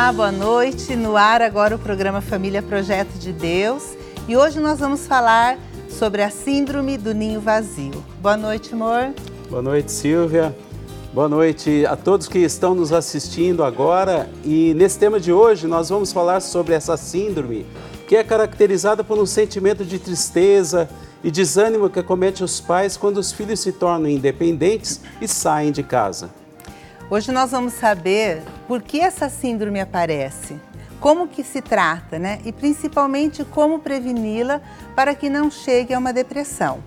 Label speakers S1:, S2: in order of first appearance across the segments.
S1: Olá, boa noite. No ar agora o programa Família Projeto de Deus. E hoje nós vamos falar sobre a síndrome do ninho vazio. Boa noite, amor.
S2: Boa noite, Silvia. Boa noite a todos que estão nos assistindo agora. E nesse tema de hoje nós vamos falar sobre essa síndrome, que é caracterizada por um sentimento de tristeza e desânimo que acomete os pais quando os filhos se tornam independentes e saem de casa.
S1: Hoje nós vamos saber por que essa síndrome aparece, como que se trata, né? E principalmente como preveni-la para que não chegue a uma depressão.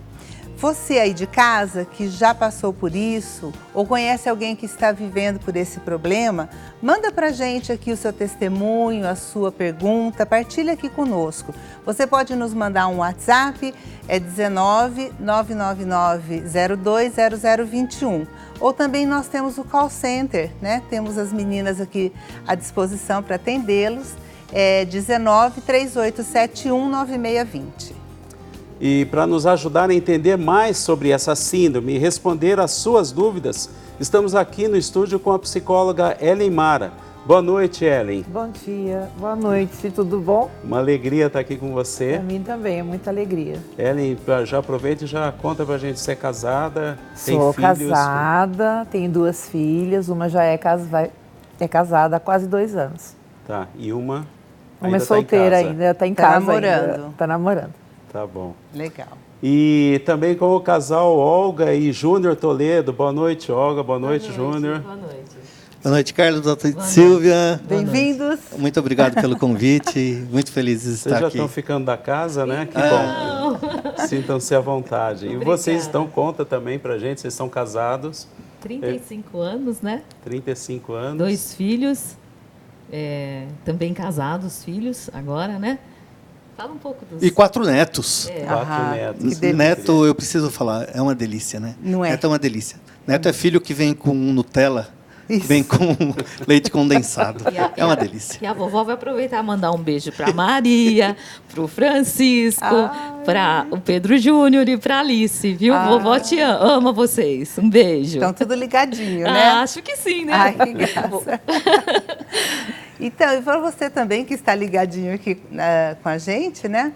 S1: Você aí de casa que já passou por isso ou conhece alguém que está vivendo por esse problema, manda pra gente aqui o seu testemunho, a sua pergunta, partilha aqui conosco. Você pode nos mandar um WhatsApp, é 19 999 020021. Ou também nós temos o call center, né? Temos as meninas aqui à disposição para atendê-los, é 19 3871 9620.
S2: E para nos ajudar a entender mais sobre essa síndrome e responder às suas dúvidas, estamos aqui no estúdio com a psicóloga Ellen Mara. Boa noite, Ellen.
S3: Bom dia, boa noite, tudo bom?
S2: Uma alegria estar aqui com você.
S3: Para mim também, é muita alegria.
S2: Ellen, já aproveita e já conta pra gente, você é casada, tem
S3: Sou
S2: filhos?
S3: casada, tenho 2 filhas, uma já é casada há quase 2 anos.
S2: Tá, e uma
S3: Uma é solteira ainda, está em
S1: Tá
S3: casa
S1: namorando.
S3: ainda. Está namorando.
S2: Tá bom.
S1: Legal.
S2: E também com o casal Olga e Júnior Toledo. Boa noite, Olga. Boa noite, Júnior.
S4: Boa noite.
S5: Boa noite, Carlos. Boa noite, Silvia.
S1: Bem-vindos.
S5: Muito obrigado pelo convite. Muito feliz de
S2: Vocês
S5: estar
S2: já
S5: aqui.
S2: estão ficando da casa, né? Que bom. Sintam-se à vontade. E vocês estão, conta também pra gente, vocês são casados.
S4: 35 anos, né?
S2: 35 anos.
S4: 2 filhos, também casados, filhos agora, né? Fala um pouco dos...
S5: E 4 netos.
S2: 4 netos.
S1: que delícia.
S5: Neto, eu preciso falar, é uma delícia, né?
S1: Não é?
S5: Neto é uma delícia. Neto é filho que vem com Nutella,
S1: Isso.
S5: vem com leite condensado. É uma delícia.
S4: E a vovó vai aproveitar e mandar um beijo para Maria, para o Francisco, para o Pedro Júnior e para Alice, viu? Vovó te ama vocês. Um beijo.
S1: Estão tudo ligadinho, né?
S4: Acho que sim, né?
S1: Ai, que graça. Então, e para você também que está ligadinho aqui com a gente, né?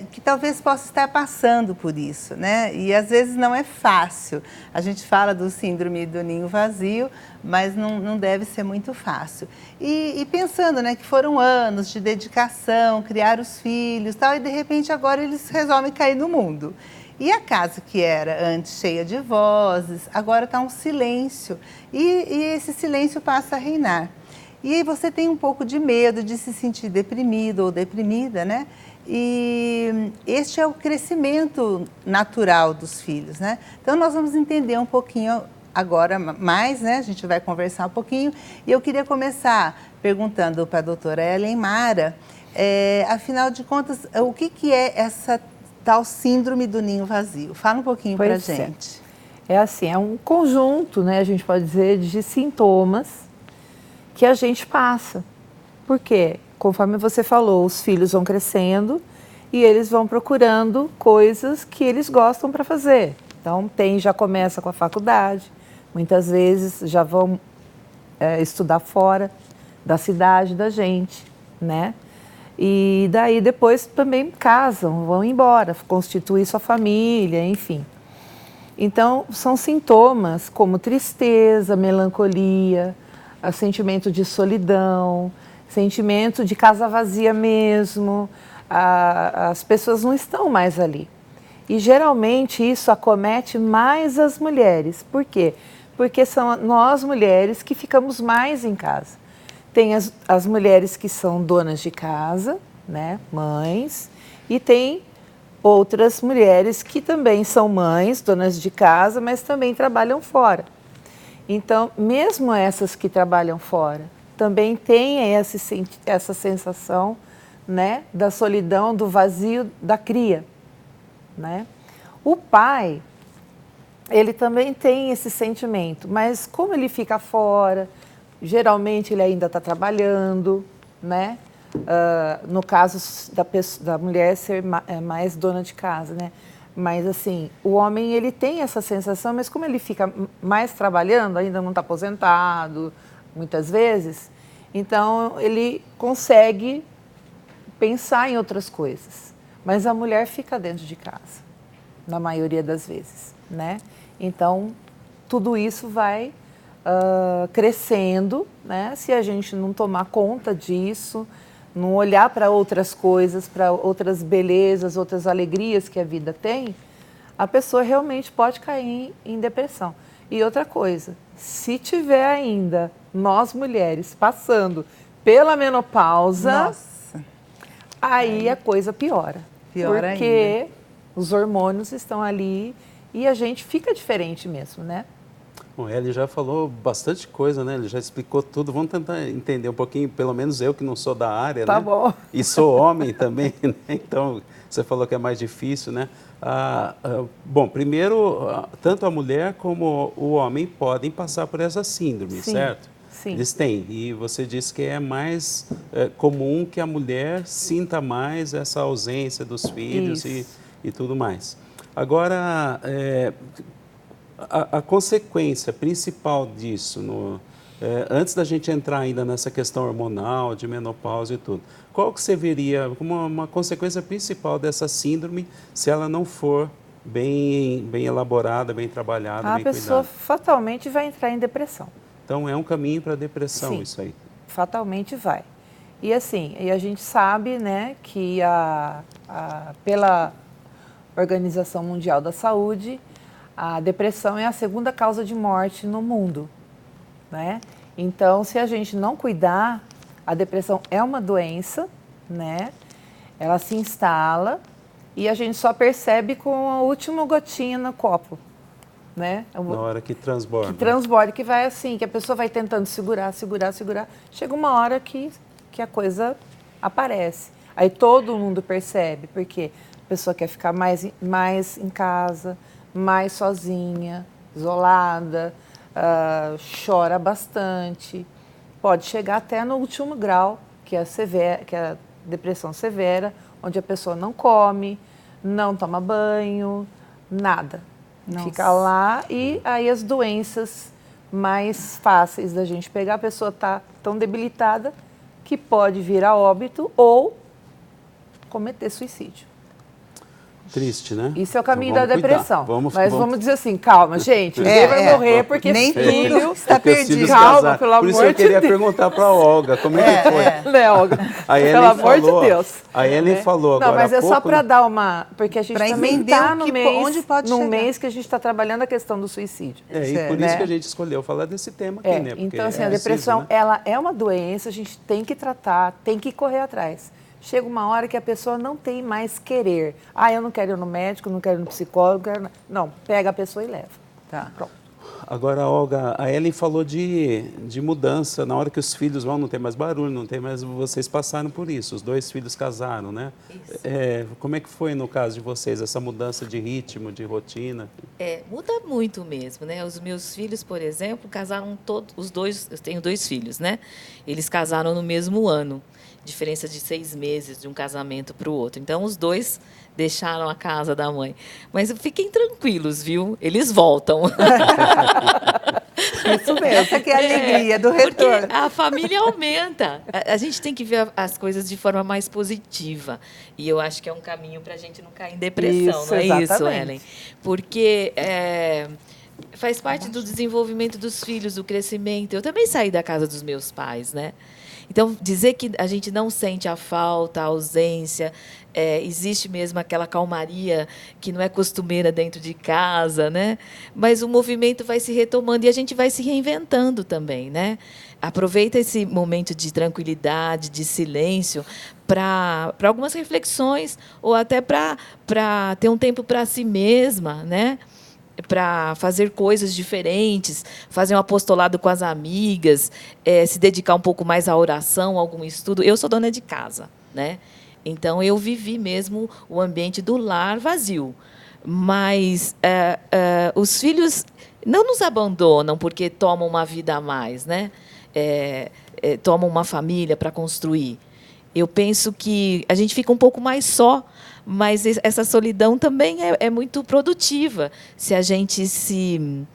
S1: Que talvez possa estar passando por isso, né? E às vezes não é fácil. A gente fala do síndrome do ninho vazio, mas não deve ser muito fácil. E pensando, né, que foram anos de dedicação, criar os filhos, tal, e de repente agora eles resolvem cair no mundo. E a casa que era antes cheia de vozes, agora está um silêncio. E esse silêncio passa a reinar. E aí você tem um pouco de medo de se sentir deprimido ou deprimida, né? E este é o crescimento natural dos filhos, né? Então nós vamos entender um pouquinho agora mais, né? A gente vai conversar um pouquinho. E eu queria começar perguntando para a doutora Ellen Mara, afinal de contas, o que é essa tal síndrome do ninho vazio? Fala um pouquinho para a gente.
S3: É assim, é um conjunto, né? A gente pode dizer, de sintomas que a gente passa. Por quê? Conforme você falou, os filhos vão crescendo e eles vão procurando coisas que eles gostam para fazer. Então, já começa com a faculdade, muitas vezes já vão estudar fora da cidade da gente, né? E daí depois também casam, vão embora, constituir sua família, enfim. Então, são sintomas como tristeza, melancolia, sentimento de solidão, sentimento de casa vazia mesmo, as pessoas não estão mais ali. E geralmente isso acomete mais as mulheres. Por quê? Porque são nós mulheres que ficamos mais em casa. Tem as mulheres que são donas de casa, né, mães, e tem outras mulheres que também são mães, donas de casa, mas também trabalham fora. Então, mesmo essas que trabalham fora, também têm essa sensação, né, da solidão, do vazio da cria, né? O pai, ele também tem esse sentimento, mas como ele fica fora, geralmente ele ainda está trabalhando, né? No caso da mulher ser mais dona de casa, né? Mas assim, o homem ele tem essa sensação, mas como ele fica mais trabalhando, ainda não está aposentado, muitas vezes, Então, ele consegue pensar em outras coisas. Mas a mulher fica dentro de casa, na maioria das vezes, né? Então, tudo isso vai crescendo, né? Se a gente não tomar conta disso, não olhar para outras coisas, para outras belezas, outras alegrias que a vida tem, a pessoa realmente pode cair em depressão. E outra coisa, se tiver ainda nós mulheres passando pela menopausa,
S1: Nossa,
S3: aí a coisa piora.
S1: Piora
S3: porque
S1: ainda.
S3: os hormônios estão ali e a gente fica diferente mesmo, né?
S2: Bom, ele já falou bastante coisa, né? Ele já explicou tudo. Vamos tentar entender um pouquinho, pelo menos eu que não sou da área,
S3: Tá
S2: né?
S3: bom.
S2: E sou homem também, né? Então, você falou que é mais difícil, né? Bom, primeiro, tanto a mulher como o homem podem passar por essa síndrome,
S3: Sim,
S2: certo?
S3: sim.
S2: Eles têm. E você disse que é mais comum que a mulher sinta mais essa ausência dos filhos e tudo mais. Agora, a consequência principal disso, antes da gente entrar ainda nessa questão hormonal, de menopausa e tudo, qual que você veria como uma consequência principal dessa síndrome se ela não for bem elaborada, bem trabalhada,
S3: A
S2: bem
S3: pessoa
S2: cuidada?
S3: fatalmente vai entrar em depressão.
S2: Então é um caminho para a depressão.
S3: Sim.
S2: Isso aí.
S3: Fatalmente vai. E assim, e a gente sabe, né, que pela Organização Mundial da Saúde, a depressão é a segunda causa de morte no mundo, né? Então, se a gente não cuidar, a depressão é uma doença, né? Ela se instala e a gente só percebe com a última gotinha no copo, né?
S2: Na hora que transborda.
S3: Que transborda, que vai assim, que a pessoa vai tentando segurar. Chega uma hora que a coisa aparece. Aí todo mundo percebe, porque a pessoa quer ficar mais em casa, mais sozinha, isolada, chora bastante. Pode chegar até no último grau, que é a depressão severa, onde a pessoa não come, não toma banho, nada.
S1: Nossa.
S3: Fica lá e aí as doenças mais fáceis da gente pegar, a pessoa está tão debilitada que pode vir a óbito ou cometer suicídio.
S2: Triste, né?
S3: Isso é o caminho
S2: Então,
S3: da
S2: vamos cuidar.
S3: depressão. Mas vamos dizer assim, calma, gente, ninguém vai morrer porque
S1: nem
S3: filho
S1: tudo está
S2: Porque os
S1: perdido.
S2: filhos
S3: Calma,
S2: casaram.
S3: pelo
S2: Por
S3: amor
S2: isso eu
S3: de
S2: queria
S3: Deus.
S2: perguntar para a Olga, como é que foi?
S3: Né, Olga?
S2: A Ellen
S3: Pelo amor
S2: falou,
S3: de Deus.
S2: A Ellen falou agora
S3: Não, mas é
S2: há pouco,
S3: só para
S2: né?
S3: dar uma... Porque a gente
S1: Pra
S3: também
S1: entender
S3: está
S1: o que onde pode
S3: num
S1: chegar.
S3: mês que a gente está trabalhando a questão do suicídio.
S2: E por
S3: né?
S2: isso que a gente escolheu falar desse tema aqui, né? Porque
S3: Então, assim, a
S2: preciso,
S3: depressão,
S2: né?
S3: ela é uma doença, a gente tem que tratar, tem que correr atrás. Chega uma hora que a pessoa não tem mais querer. Eu não quero ir no médico, não quero ir no psicólogo, não, pega a pessoa e leva.
S1: Tá.
S3: Pronto.
S2: Agora, Olga, a Ellen falou de mudança. Na hora que os filhos vão, não tem mais barulho, não tem mais... Vocês passaram por isso, os dois filhos casaram, né?
S4: Isso.
S2: Como é que foi no caso de vocês, essa mudança de ritmo, de rotina?
S4: Muda muito mesmo, né? Os meus filhos, por exemplo, casaram todos, os dois, eu tenho 2 filhos, né? Eles casaram no mesmo ano, diferença de 6 meses de um casamento para o outro. Então, os dois deixaram a casa da mãe. Mas fiquem tranquilos, viu? Eles voltam.
S3: Isso mesmo.
S1: Essa que é a alegria do
S4: Porque
S1: retorno.
S4: a família aumenta. A gente tem que ver as coisas de forma mais positiva. E eu acho que é um caminho para a gente não cair em depressão,
S3: Isso,
S4: não é isso,
S3: exatamente.
S4: Ellen? Porque faz parte do desenvolvimento dos filhos, do crescimento. Eu também saí da casa dos meus pais, né? Então, dizer que a gente não sente a falta, a ausência, existe mesmo aquela calmaria que não é costumeira dentro de casa, né? Mas o movimento vai se retomando e a gente vai se reinventando também, né? Aproveita esse momento de tranquilidade, de silêncio, para algumas reflexões ou até para ter um tempo para si mesma, né? Para fazer coisas diferentes, fazer um apostolado com as amigas, se dedicar um pouco mais à oração, a algum estudo. Eu sou dona de casa, né? Então, eu vivi mesmo o ambiente do lar vazio. Mas os filhos não nos abandonam porque tomam uma vida a mais, né? Tomam uma família para construir. Eu penso que a gente fica um pouco mais só, mas essa solidão também é muito produtiva se a gente se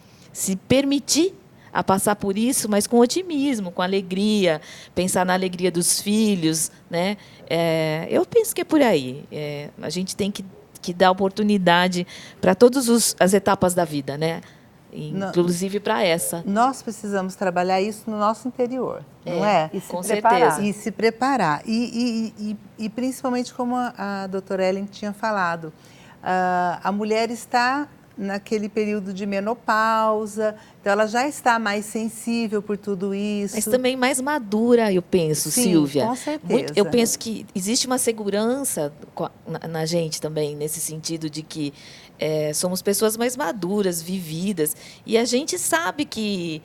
S4: permitir a passar por isso, mas com otimismo, com alegria, pensar na alegria dos filhos, né? Eu penso que é por aí. A gente tem que dar oportunidade para todas as etapas da vida, né? Inclusive para essa.
S1: Nós precisamos trabalhar isso no nosso interior, não é?
S3: E se
S4: Com
S3: preparar.
S4: certeza.
S1: E se preparar. E principalmente, como a doutora Ellen tinha falado, a mulher está naquele período de menopausa, então ela já está mais sensível por tudo isso.
S4: Mas também mais madura, eu penso,
S1: Sim,
S4: Silvia.
S1: com certeza.
S4: Eu penso que existe uma segurança na gente também, nesse sentido de que somos pessoas mais maduras, vividas, e a gente sabe que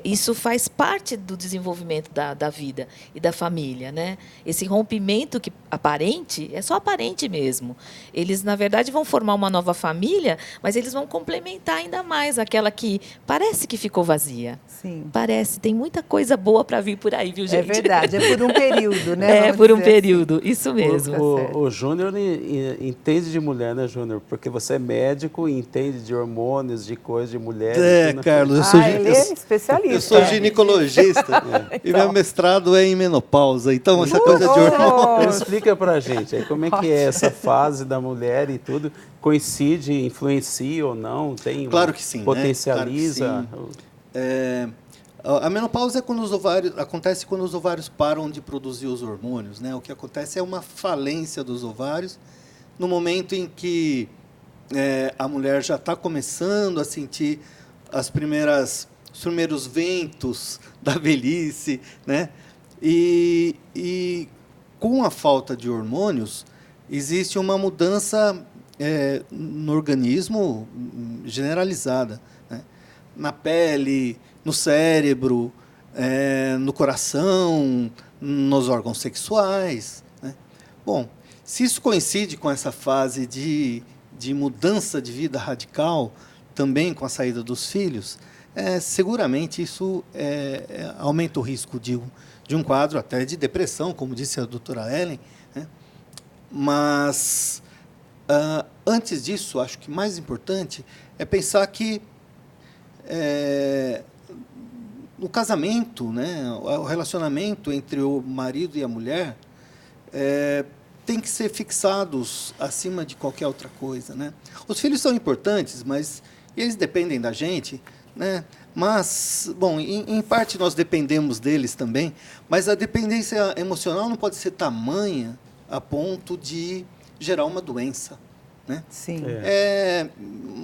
S4: isso faz parte do desenvolvimento da vida e da família, né? Esse rompimento que aparente é só aparente mesmo. Eles, na verdade, vão formar uma nova família, mas eles vão complementar ainda mais aquela que parece que ficou vazia.
S1: Sim.
S4: Parece, tem muita coisa boa para vir por aí, viu, gente?
S1: É verdade, é por um período, né? Vamos
S4: Por um
S1: dizer
S4: período, isso mesmo.
S2: O Júnior entende de mulher, né, Júnior? Porque você é médico e entende de hormônios, de coisas de mulheres. né?
S5: Carlos,
S3: Ele é especialista.
S5: eu sou ginecologista e meu mestrado é em menopausa, então essa coisa de hormônio.
S2: Então, explica pra gente aí, como é que é essa fase da mulher e tudo? Coincide, influencia ou não? Tem
S5: Claro que sim, né?
S2: Potencializa?
S5: Claro que sim. A menopausa acontece quando os ovários param de produzir os hormônios, né? O que acontece é uma falência dos ovários no momento em que a mulher já está começando a sentir os primeiros ventos da velhice, né? E com a falta de hormônios, existe uma mudança no organismo generalizada, né? Na pele, no cérebro, no coração, nos órgãos sexuais, né? Bom, se isso coincide com essa fase de mudança de vida radical, também com a saída dos filhos, seguramente isso aumenta o risco de um quadro até de depressão, como disse a doutora Ellen, né? Mas, antes disso, acho que mais importante é pensar que o casamento, né, o relacionamento entre o marido e a mulher tem que ser fixados acima de qualquer outra coisa, né? Os filhos são importantes, mas eles dependem da gente, né? Mas, bom, em parte nós dependemos deles também, mas a dependência emocional não pode ser tamanha a ponto de gerar uma doença, né?
S1: Sim.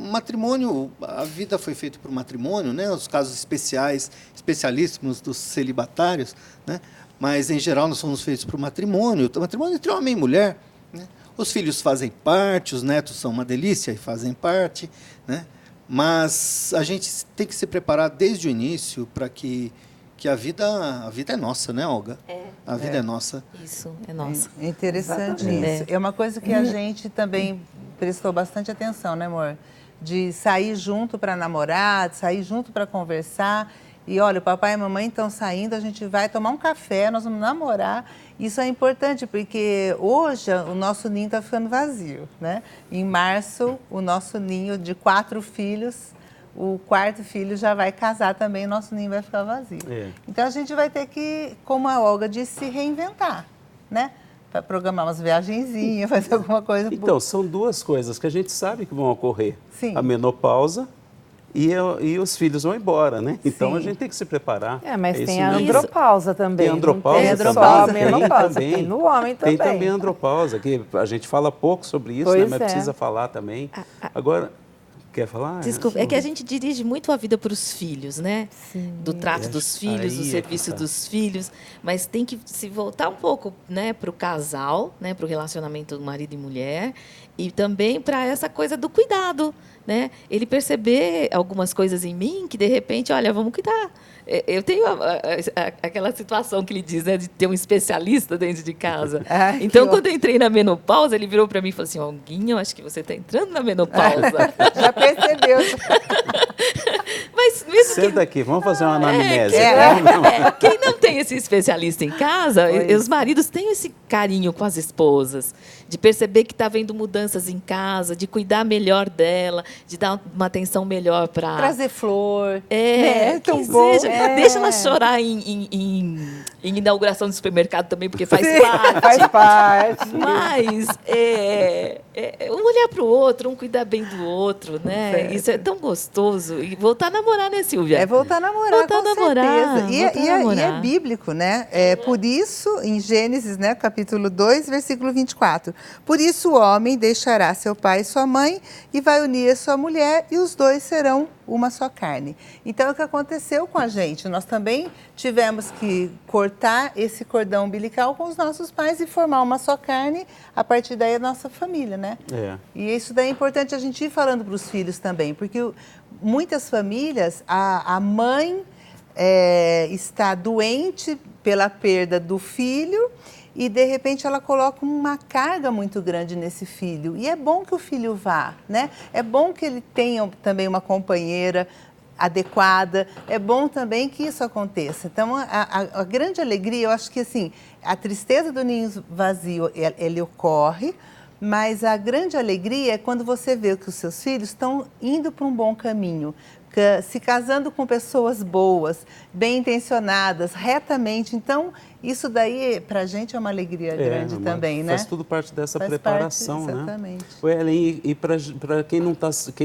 S5: Matrimônio, a vida foi feita por matrimônio, né? Os casos especialíssimos dos celibatários, né? Mas, em geral, nós somos feitos por matrimônio. O matrimônio entre homem e mulher, né? Os filhos fazem parte, os netos são uma delícia e fazem parte, né? Mas a gente tem que se preparar desde o início para que a vida é nossa, né, Olga? A vida é nossa.
S4: Isso, é nossa.
S1: É interessante
S3: Exatamente.
S1: isso. É uma coisa que a gente também prestou bastante atenção, né, amor? De sair junto para namorar, de sair junto para conversar. E olha, o papai e a mamãe estão saindo, a gente vai tomar um café, nós vamos namorar. Isso é importante, porque hoje o nosso ninho está ficando vazio, né? Em março, o nosso ninho de 4 filhos, o 4º filho já vai casar também, o nosso ninho vai ficar vazio. Então a gente vai ter que, como a Olga disse, se reinventar, né? Para programar umas viagenzinhas, fazer alguma coisa.
S2: Então, são duas coisas que a gente sabe que vão ocorrer.
S1: Sim.
S2: A menopausa e os filhos vão embora, né? Então,
S1: Sim.
S2: a gente tem que se preparar.
S3: Mas
S2: É
S3: tem
S2: isso
S3: a
S2: mesmo.
S3: andropausa também.
S2: Tem andropausa
S3: não tem
S2: também?
S3: só a
S2: Tem
S3: menopausa,
S2: também.
S3: tem no homem também.
S2: Tem também a andropausa, que a gente fala pouco sobre isso,
S3: Pois
S2: né? Mas
S3: é.
S2: precisa falar também. Agora, quer falar?
S4: Desculpa, é que a gente dirige muito a vida para os filhos, né?
S3: Sim.
S4: Do trato dos filhos, do
S2: Aí é
S4: serviço
S2: que tá.
S4: dos filhos, mas tem que se voltar um pouco, né, para o casal, né, para o relacionamento do marido e mulher, e também para essa coisa do cuidado, né? Ele perceber algumas coisas em mim que de repente, olha, vamos cuidar. Eu tenho aquela situação que ele diz, né, de ter um especialista dentro de casa.
S1: Ai,
S4: Então,
S1: que
S4: quando eu entrei na menopausa, ele virou para mim e falou assim: Olguinho, acho que você está entrando na menopausa.
S1: Já percebeu.
S4: Mas mesmo
S2: Senta aqui, vamos fazer uma anamnese.
S4: quem não tem esse especialista em casa, os maridos têm esse carinho com as esposas, de perceber que está havendo mudanças em casa, de cuidar melhor dela, de dar uma atenção melhor para...
S1: Trazer flor.
S4: É,
S1: tão
S4: que
S1: bom.
S4: seja. Deixa ela chorar em inauguração de supermercado também, porque faz parte.
S3: Faz parte.
S4: Mas um olhar para o outro, um cuidar bem do outro, né?
S1: Certo.
S4: Isso é tão gostoso. E voltar a namorar, né, Silvia?
S1: É voltar a namorar,
S4: Voltar
S1: com
S4: a namorar,
S1: certeza.
S4: voltar a
S1: E é
S4: namorar.
S1: bíblico, né? Por isso, em Gênesis, né, capítulo 2, versículo 24. Por isso o homem deixará seu pai e sua mãe e vai unir a sua mulher e os dois serão uma só carne. Então, é o que aconteceu com a gente. Nós também tivemos que cortar esse cordão umbilical com os nossos pais e formar uma só carne, a partir daí a nossa família, né? E isso daí é importante a gente ir falando para os filhos também, porque muitas famílias, a mãe está doente pela perda do filho e, de repente, ela coloca uma carga muito grande nesse filho. E é bom que o filho vá, né? É bom que ele tenha também uma companheira adequada. É bom também que isso aconteça. Então, a grande alegria, eu acho que, assim, a tristeza do ninho vazio, ele ocorre, mas a grande alegria é quando você vê que os seus filhos estão indo para um bom caminho, se casando com pessoas boas, bem intencionadas, retamente. Então, isso daí, para a gente, é uma alegria grande também, né?
S2: Faz tudo parte dessa
S1: Faz
S2: preparação,
S1: parte,
S2: né?
S1: exatamente.
S2: Ellen, e para quem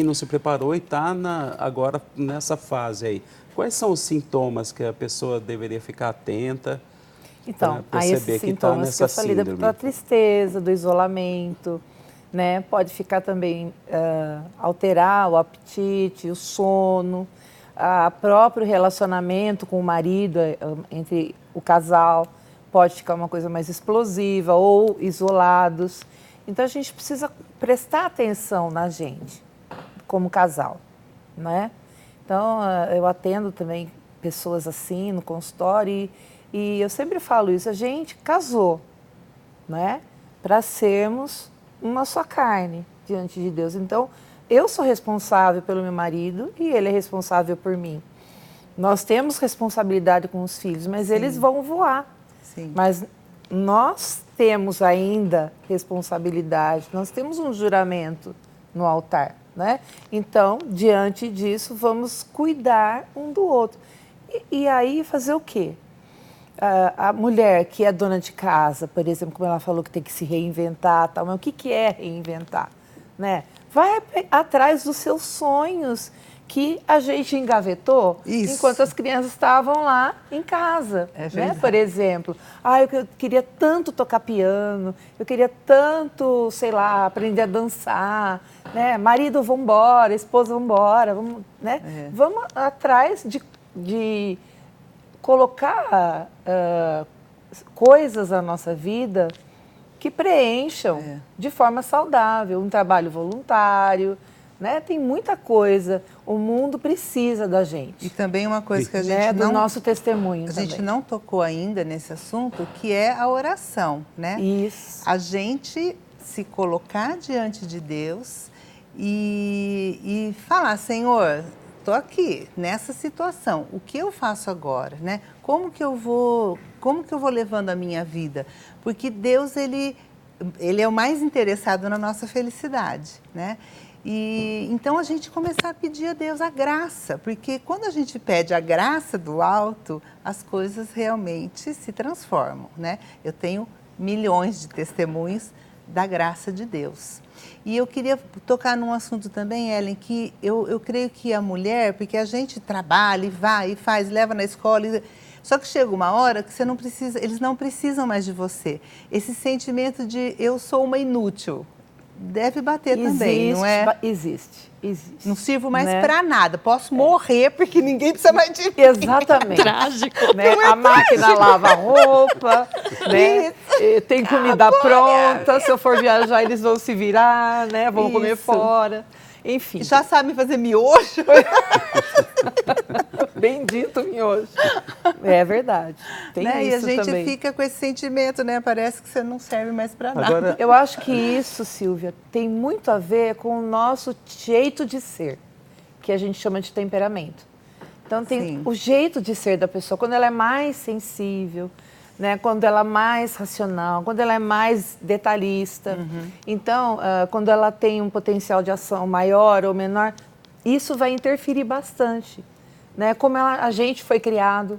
S2: não se preparou e está agora nessa fase aí, quais são os sintomas que a pessoa deveria ficar atenta?
S3: Então, aí esses sintomas que eu falei da tristeza, do isolamento, né? Pode ficar também, alterar o apetite, o sono, o próprio relacionamento com o marido, entre o casal, pode ficar uma coisa mais explosiva ou isolados. Então, a gente precisa prestar atenção na gente, como casal, né? Então, eu atendo também pessoas assim no consultório e eu sempre falo isso, a gente casou, né? Para sermos uma só carne diante de Deus. Então, eu sou responsável pelo meu marido e ele é responsável por mim. Nós temos responsabilidade com os filhos, mas eles vão voar.
S1: Sim.
S3: Mas nós temos ainda responsabilidade, nós temos um juramento no altar, né? Então, diante disso, vamos cuidar um do outro. E aí, fazer o quê? A mulher que é dona de casa, por exemplo, como ela falou que tem que se reinventar, tal, mas o que é reinventar? Né? Vai atrás dos seus sonhos que a gente engavetou enquanto as crianças estavam lá em casa, né? Por exemplo. Eu queria tanto tocar piano, eu queria tanto, sei lá, aprender a dançar, né? Marido, vamos embora, esposa, vamos embora, vamos, né? Vamos atrás de colocar coisas na nossa vida que preencham de forma saudável, um trabalho voluntário, né? Tem muita coisa, o mundo precisa da gente.
S1: E também uma coisa que a gente
S3: do nosso testemunho
S1: a
S3: também.
S1: gente não tocou ainda nesse assunto, que é a oração, né?
S3: Isso.
S1: A gente se colocar diante de Deus e falar, Senhor, estou aqui nessa situação, o que eu faço agora, né? Como que eu vou levando a minha vida? Porque Deus, ele é o mais interessado na nossa felicidade, né? E então a gente começar a pedir a Deus a graça, porque quando a gente pede a graça do alto, as coisas realmente se transformam, né? Eu tenho milhões de testemunhos da graça de Deus. E eu queria tocar num assunto também, Ellen, que eu creio que a mulher, porque a gente trabalha e vai e faz, leva na escola, só que chega uma hora que você não precisa, eles não precisam mais de você. Esse sentimento de eu sou uma inútil deve bater também, não é?
S3: Existe.
S1: Não sirvo mais para nada, posso morrer porque ninguém precisa mais de mim.
S3: Exatamente.
S4: Trágico.
S3: Né? A máquina lava a roupa, né? Tem comida pronta, se eu for viajar eles vão se virar, né? Vão comer fora, enfim.
S1: Já sabem fazer miojo.
S3: Bendito miojo. É verdade. Tem
S1: né?
S3: isso
S1: e a gente
S3: também.
S1: fica com esse sentimento, né? Parece que você não serve mais para nada.
S2: Agora,
S3: Eu acho que isso, Silvia, tem muito a ver com o nosso jeito de ser, que a gente chama de temperamento. Então tem
S1: Sim.
S3: o jeito de ser da pessoa, quando ela é mais sensível, né? Quando ela é mais racional, quando ela é mais detalhista. Então, quando ela tem um potencial de ação maior ou menor, isso vai interferir bastante, né? Como a gente foi criado,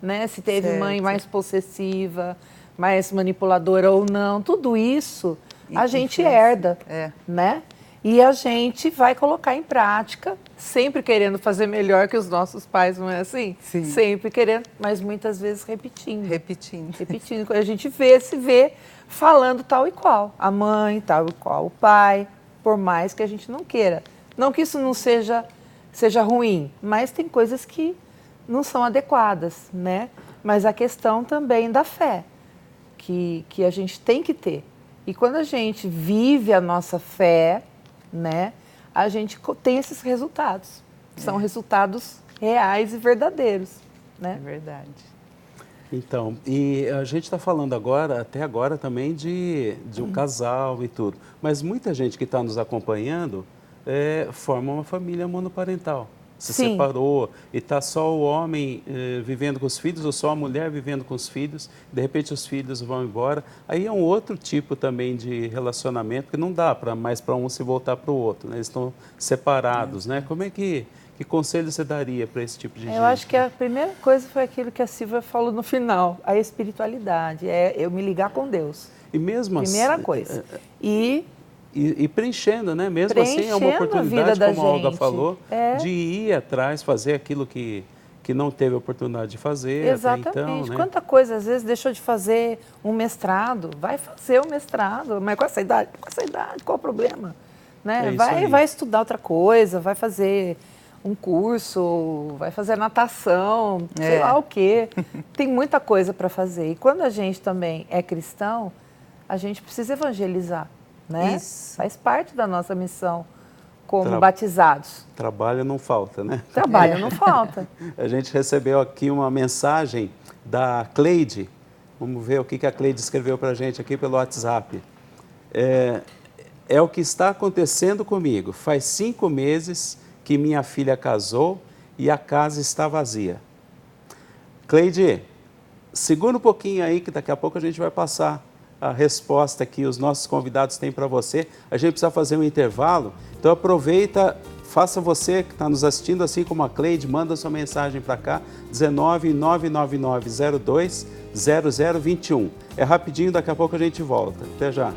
S3: né? Se teve mãe mais possessiva, mais manipuladora ou não, tudo isso a gente herda, né? E a gente vai colocar em prática, sempre querendo fazer melhor que os nossos pais, não é assim?
S1: Sim.
S3: Sempre querendo, mas muitas vezes repetindo.
S1: Repetindo.
S3: Repetindo. Quando a gente se vê falando tal e qual. A mãe, tal e qual. O pai, por mais que a gente não queira. Não que isso não seja ruim, mas tem coisas que não são adequadas, né? Mas a questão também da fé, que a gente tem que ter. E quando a gente vive a nossa fé, né, a gente tem esses resultados. São resultados reais e verdadeiros, né?
S1: É verdade.
S2: Então, e a gente está falando agora, até agora também de um casal e tudo. Mas muita gente que está nos acompanhando forma uma família monoparental. Se
S3: Sim.
S2: separou e está só o homem vivendo com os filhos ou só a mulher vivendo com os filhos. De repente os filhos vão embora. Aí é um outro tipo também de relacionamento que não dá mais para um se voltar para o outro, né? Eles estão separados, né? Como é que conselho você daria para esse tipo de gente?
S3: Eu acho que a primeira coisa foi aquilo que a Silvia falou no final, a espiritualidade, eu me ligar com Deus.
S2: E mesmo
S3: Primeira coisa.
S2: E preenchendo, né? Mesmo assim, é uma
S3: Preenchendo a
S2: oportunidade,
S3: vida da
S2: como a Olga
S3: gente.
S2: falou, de ir atrás, fazer aquilo que não teve oportunidade de fazer
S3: Exatamente.
S2: até então, né?
S3: Quanta coisa, às vezes, deixou de fazer um mestrado, vai fazer o mestrado, mas com essa idade, qual o problema? Né? Vai estudar outra coisa, vai fazer um curso, vai fazer natação, sei lá o quê. Tem muita coisa para fazer. E quando a gente também é cristão, a gente precisa evangelizar, né?
S1: Isso.
S3: Faz parte da nossa missão como batizados.
S2: Trabalho não falta, né?
S3: Trabalho não falta.
S2: A gente recebeu aqui uma mensagem da Cleide. Vamos ver o que a Cleide escreveu para a gente aqui pelo WhatsApp. É o que está acontecendo comigo. Faz 5 meses que minha filha casou e a casa está vazia. Cleide, segura um pouquinho aí que daqui a pouco a gente vai passar a resposta que os nossos convidados têm para você. A gente precisa fazer um intervalo, então aproveita, faça você que está nos assistindo, assim como a Cleide, manda sua mensagem para cá, 19 99902 0021. É rapidinho, daqui a pouco a gente volta. Até já.